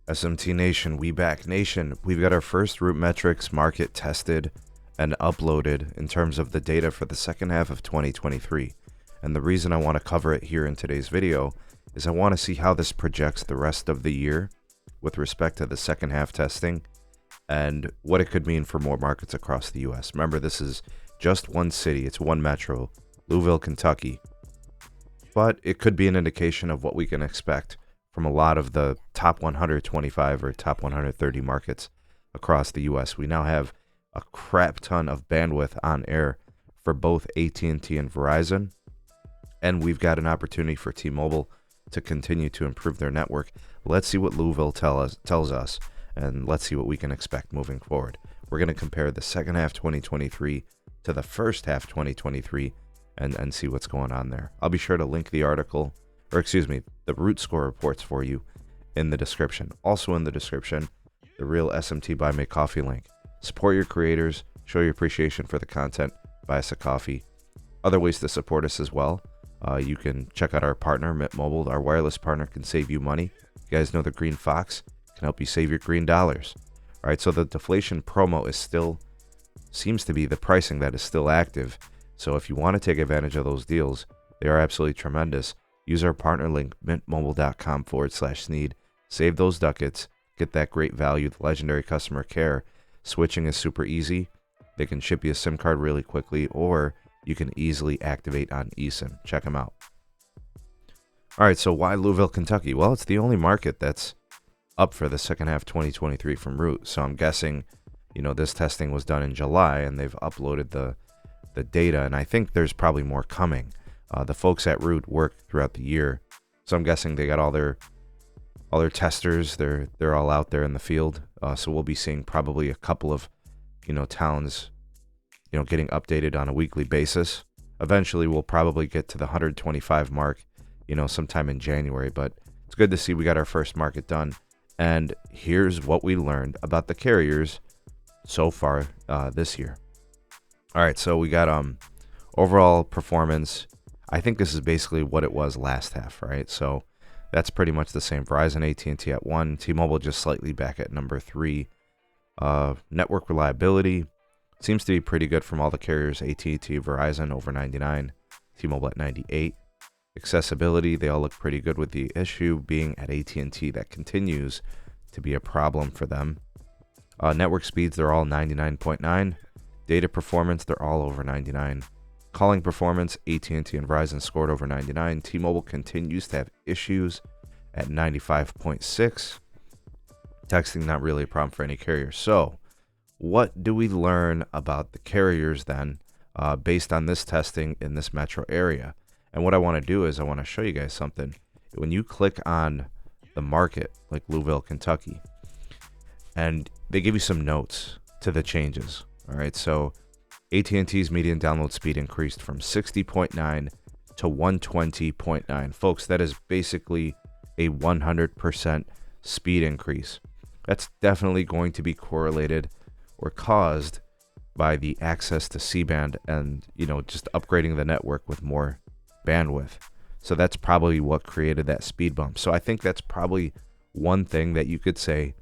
SMT Nation, we back nation. We've got our first root metrics market tested and uploaded in terms of the data for the second half of 2023. And the reason I want to cover it here in today's video is I want to see how this projects the rest of the year with respect to the second half testing and what it could mean for more markets across the US. Remember, this is just one city, it's one metro, Louisville, Kentucky. But it could be an indication of what we can expect from a lot of the top 125 or top 130 markets across the US. We now have a crap ton of bandwidth on air for both AT&T and Verizon, and we've got an opportunity for T-Mobile to continue to improve their network. Let's see what Louisville tells us, and let's see what we can expect moving forward. We're going to compare the second half 2023 to the first half 2023 and see what's going on there. I'll be sure to link the article, or excuse me, the root score reports for you in the description. Also in the description, the real SMT Buy Me Coffee link. Support your creators, show your appreciation for the content, buy us a coffee. Other ways to support us as well. You can check out our partner, mmWave. Our wireless partner can save you money. You guys know the Green Fox can help you save your green dollars. All right, so the deflation promo is still, seems to be the pricing that is still active. So if you want to take advantage of those deals, they are absolutely tremendous. Use our partner link, mintmobile.com/Sneed. Save those ducats. Get that great value, the legendary customer care. Switching is super easy. They can ship you a SIM card really quickly, or you can easily activate on eSIM. Check them out. All right, so why Louisville, Kentucky? Well, it's the only market that's up for the second half 2023 from Root. So I'm guessing, this testing was done in July, and they've uploaded the data, and I think there's probably more coming. The folks at Root work throughout the year, so I'm guessing they got all their testers. They're all out there in the field. So we'll be seeing probably a couple of towns getting updated on a weekly basis. Eventually we'll probably get to the 125 mark sometime in January, but it's good to see we got our first market done. And here's what we learned about the carriers so far this year. All right, so we got overall performance. I think this is basically what it was last half, right? So that's pretty much the same. Verizon, AT&T at 1, T-Mobile just slightly back at number 3. Network reliability seems to be pretty good from all the carriers. AT&T, Verizon over 99, T-Mobile at 98. Accessibility, they all look pretty good, with the issue being at AT&T that continues to be a problem for them. Network speeds, they're all 99.9. Data performance, they're all over 99. Calling performance, AT&T and Verizon scored over 99. T-Mobile continues to have issues at 95.6. Texting, not really a problem for any carrier. So what do we learn about the carriers then based on this testing in this metro area? And what I want to do is I want to show you guys something. When you click on the market, like Louisville, Kentucky, and they give you some notes to the changes. All right, so AT&T's median download speed increased from 60.9 to 120.9. Folks, that is basically a 100% speed increase. That's definitely going to be correlated or caused by the access to C-band and, just upgrading the network with more bandwidth. So that's probably what created that speed bump. So I think that's probably one thing that you could say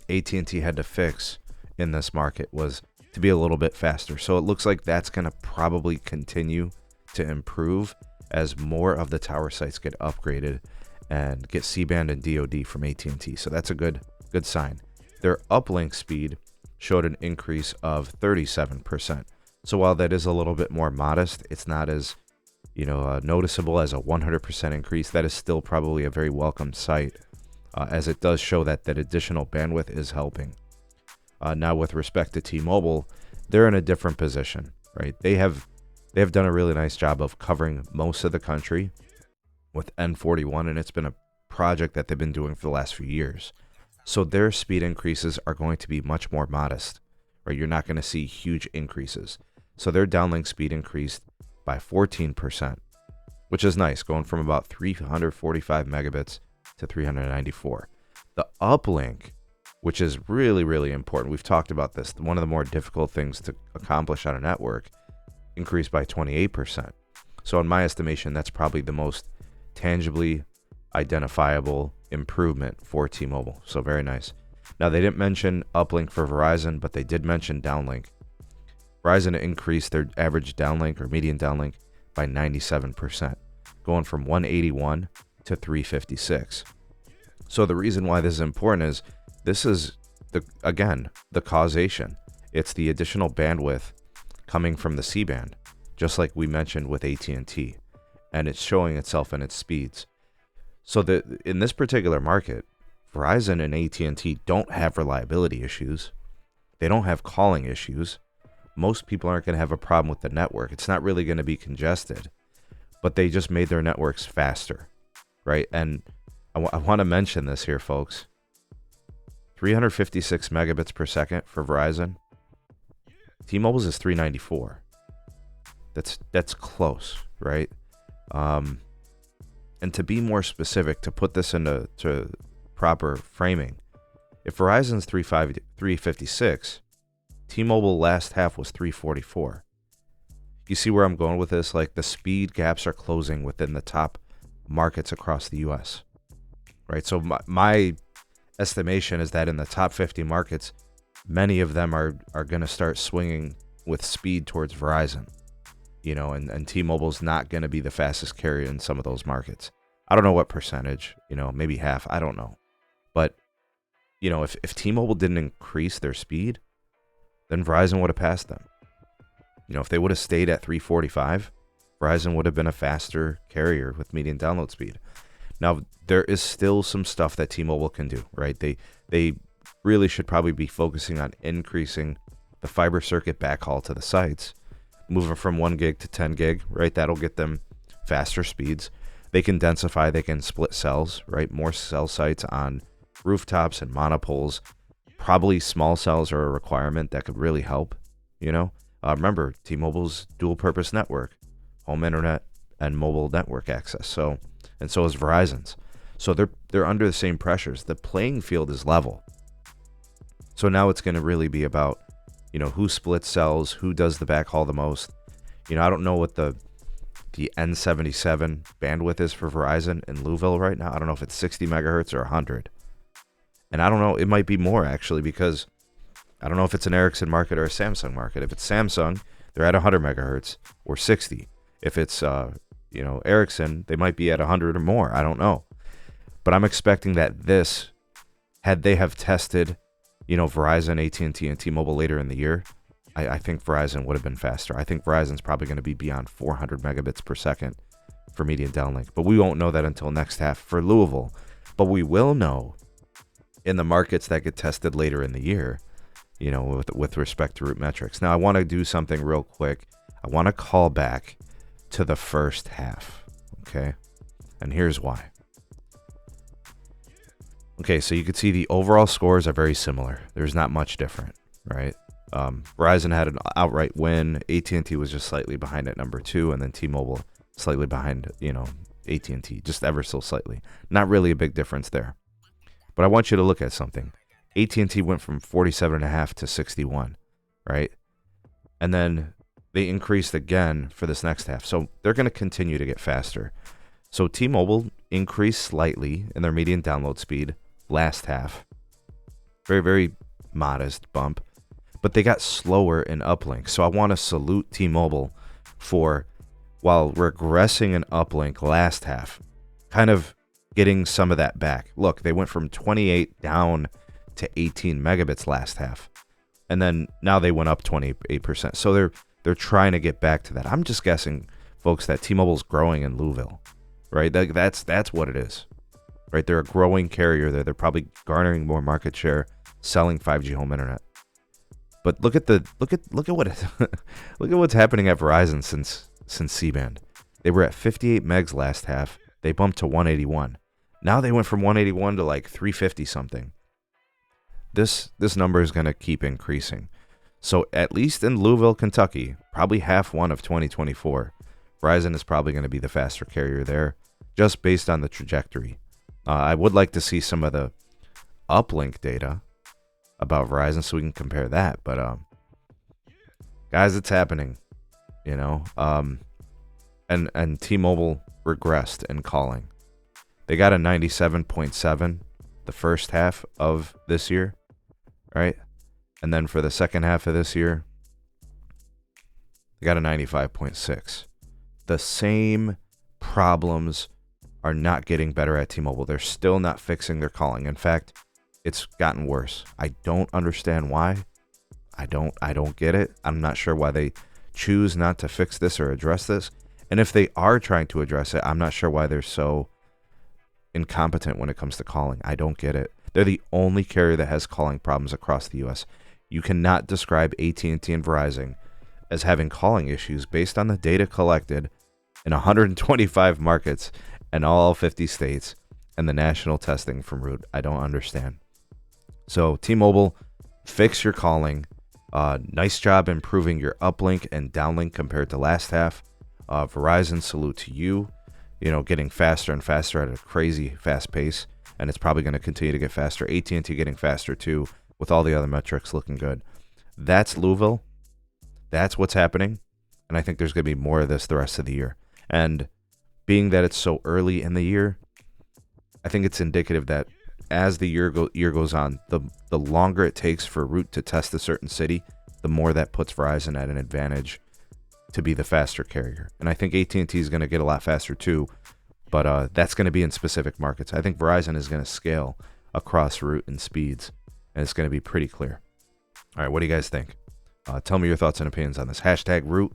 AT&T had to fix in this market, was to be a little bit faster. So it looks like that's going to probably continue to improve as more of the tower sites get upgraded and get C-band and DoD from AT&T. So that's a good sign. Their uplink speed showed an increase of 37%. So while that is a little bit more modest, it's not as noticeable as a 100% increase. That is still probably a very welcome sight, as it does show that additional bandwidth is helping. Now, with respect to T-Mobile, they're in a different position, right? They have done a really nice job of covering most of the country with N41, and it's been a project that they've been doing for the last few years. So their speed increases are going to be much more modest, right? You're not going to see huge increases. So their downlink speed increased by 14%, which is nice, going from about 345 megabits to 394. The uplink, which is really, really important, we've talked about this, one of the more difficult things to accomplish on a network, increased by 28%. So in my estimation, that's probably the most tangibly identifiable improvement for T-Mobile. So very nice. Now, they didn't mention uplink for Verizon, but they did mention downlink. Verizon increased their average downlink or median downlink by 97%, going from 181 to 356. So the reason why this is important is this is, the causation. It's the additional bandwidth coming from the C-band, just like we mentioned with AT&T, and it's showing itself in its speeds. So in this particular market, Verizon and AT&T don't have reliability issues. They don't have calling issues. Most people aren't going to have a problem with the network. It's not really going to be congested, but they just made their networks faster, right? And I want to mention this here, folks. 356 megabits per second for Verizon. T-Mobile's is 394. That's close, right? And to be more specific, to put this into proper framing, if Verizon's 356, T-Mobile last half was 344. You see where I'm going with this? Like, the speed gaps are closing within the top markets across the U.S., right? So my estimation is that in the top 50 markets, many of them are going to start swinging with speed towards Verizon, and T-Mobile's not going to be the fastest carrier in some of those markets. I don't know what percentage, maybe half, I don't know. But, if T-Mobile didn't increase their speed, then Verizon would have passed them. If they would have stayed at 345, Verizon would have been a faster carrier with median download speed. Now, there is still some stuff that T-Mobile can do, right? They really should probably be focusing on increasing the fiber circuit backhaul to the sites, moving from 1 gig to 10 gig, right? That'll get them faster speeds. They can densify, they can split cells, right? More cell sites on rooftops and monopoles. Probably small cells are a requirement that could really help, Remember, T-Mobile's dual-purpose network, home internet and mobile network access. And so is Verizon's. So they're under the same pressures. The playing field is level. So now it's going to really be about, who splits cells, who does the backhaul the most. I don't know what the N77 bandwidth is for Verizon in Louisville right now. I don't know if it's 60 megahertz or 100. And I don't know, it might be more actually, because I don't know if it's an Ericsson market or a Samsung market. If it's Samsung, they're at 100 megahertz or 60. If it's Ericsson, they might be at 100 or more. I don't know. But I'm expecting that had they have tested, Verizon, AT&T, and T-Mobile later in the year, I think Verizon would have been faster. I think Verizon's probably going to be beyond 400 megabits per second for median downlink. But we won't know that until next half for Louisville. But we will know in the markets that get tested later in the year, with respect to root metrics. Now, I want to do something real quick. I want to call back to the first half, okay? And here's why. Okay, so you can see the overall scores are very similar. There's not much different, right? Verizon had an outright win. AT&T was just slightly behind at number 2, and then T-Mobile slightly behind, AT&T, just ever so slightly. Not really a big difference there. But I want you to look at something. AT&T went from 47.5 to 61, right? And then they increased again for this next half. So they're going to continue to get faster. So T-Mobile increased slightly in their median download speed last half. Very, very modest bump. But they got slower in uplink. So I want to salute T-Mobile for, while regressing in uplink last half, kind of getting some of that back. Look, they went from 28 down to 18 megabits last half. And then now they went up 28%. So they're trying to get back to that. I'm just guessing, folks, that T-Mobile's growing in Louisville, right? That's what it is, right? They're a growing carrier there. They're probably garnering more market share, selling 5G home internet. But look at what look at what's happening at Verizon since C-band. They were at 58 megs last half. They bumped to 181. Now they went from 181 to like 350 something. This number is going to keep increasing. So at least in Louisville, Kentucky, probably half one of 2024, Verizon is probably going to be the faster carrier there, just based on the trajectory. I would like to see some of the uplink data about Verizon so we can compare that. But guys, it's happening, and T-Mobile regressed in calling. They got a 97.7 the first half of this year, right? And then for the second half of this year, they got a 95.6. The same problems are not getting better at T-Mobile. They're still not fixing their calling. In fact, it's gotten worse. I don't understand why. I don't get it. I'm not sure why they choose not to fix this or address this. And if they are trying to address it, I'm not sure why they're so incompetent when it comes to calling. I don't get it. They're the only carrier that has calling problems across the US. You cannot describe AT&T and Verizon as having calling issues based on the data collected in 125 markets and all 50 states and the national testing from Root. I don't understand. So T-Mobile, fix your calling. Nice job improving your uplink and downlink compared to last half. Verizon, salute to you. You know, getting faster and faster at a crazy fast pace, and it's probably going to continue to get faster. AT&T getting faster too, with all the other metrics looking good. That's Louisville. That's what's happening, and I think there's going to be more of this the rest of the year. And being that it's so early in the year, I think it's indicative that as the year goes on, the longer it takes for Root to test a certain city, the more that puts Verizon at an advantage to be the faster carrier. And I think AT&T is going to get a lot faster too, but that's going to be in specific markets. I think Verizon is going to scale across Root and speeds, and it's going to be pretty clear. All right, what do you guys think? Tell me your thoughts and opinions on this. Hashtag Root,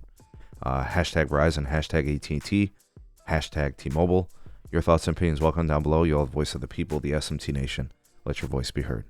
hashtag Verizon, hashtag AT&T, hashtag T-Mobile. Your thoughts and opinions, welcome down below. You're the voice of the people, the SMT Nation. Let your voice be heard.